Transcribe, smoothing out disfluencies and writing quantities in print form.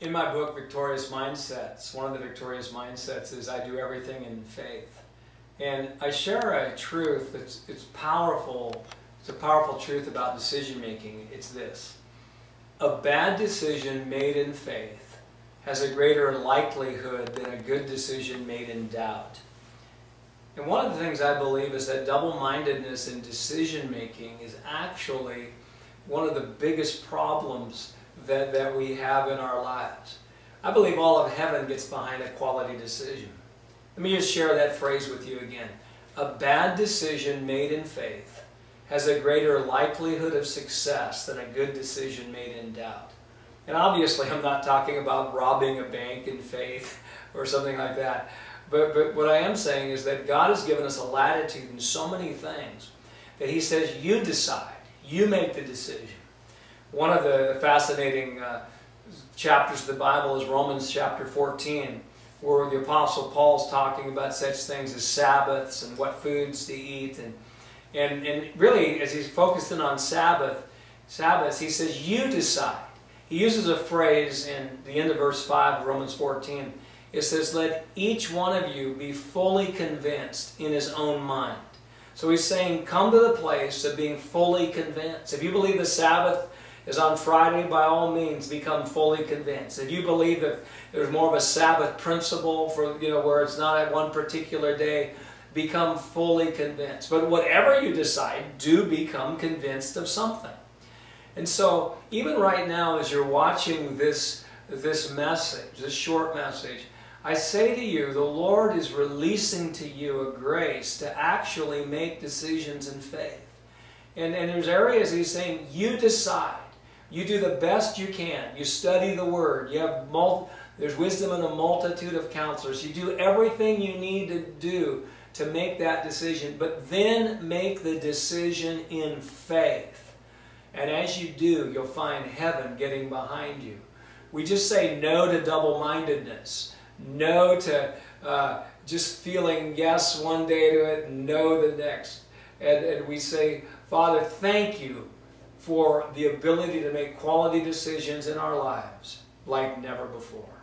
In my book, Victorious Mindsets, one of the victorious mindsets is I do everything in faith. And I share a truth it's powerful. It's a powerful truth about decision making. It's this: a bad decision made in faith has a greater likelihood than a good decision made in doubt. And one of the things I believe is that double-mindedness in decision making is actually one of the biggest problems that we have in our lives. I believe all of heaven gets behind a quality decision. Let me just share that phrase with you again. A bad decision made in faith has a greater likelihood of success than a good decision made in doubt. And obviously I'm not talking about robbing a bank in faith or something like that. But what I am saying is that God has given us a latitude in so many things that He says, you decide, you make the decision. One of the fascinating chapters of the Bible is Romans chapter 14, where the Apostle Paul's talking about such things as Sabbaths and what foods to eat. And really, as he's focusing on Sabbaths, he says, you decide. He uses a phrase in the end of verse 5 of Romans 14. It says, let each one of you be fully convinced in his own mind. So he's saying, come to the place of being fully convinced. If you believe the Sabbath is on Friday, by all means, become fully convinced. If you believe that there's more of a Sabbath principle for, where it's not at one particular day, become fully convinced. But whatever you decide, do become convinced of something. And so, even right now, as you're watching this message, this short message, I say to you, the Lord is releasing to you a grace to actually make decisions in faith. And there's areas He's saying, you decide. You do the best you can. You study the Word. There's wisdom in a multitude of counselors. You do everything you need to do to make that decision. But then make the decision in faith. And as you do, you'll find heaven getting behind you. We just say no to double-mindedness. No to just feeling yes one day to it and no the next. And we say, Father, thank you for the ability to make quality decisions in our lives like never before.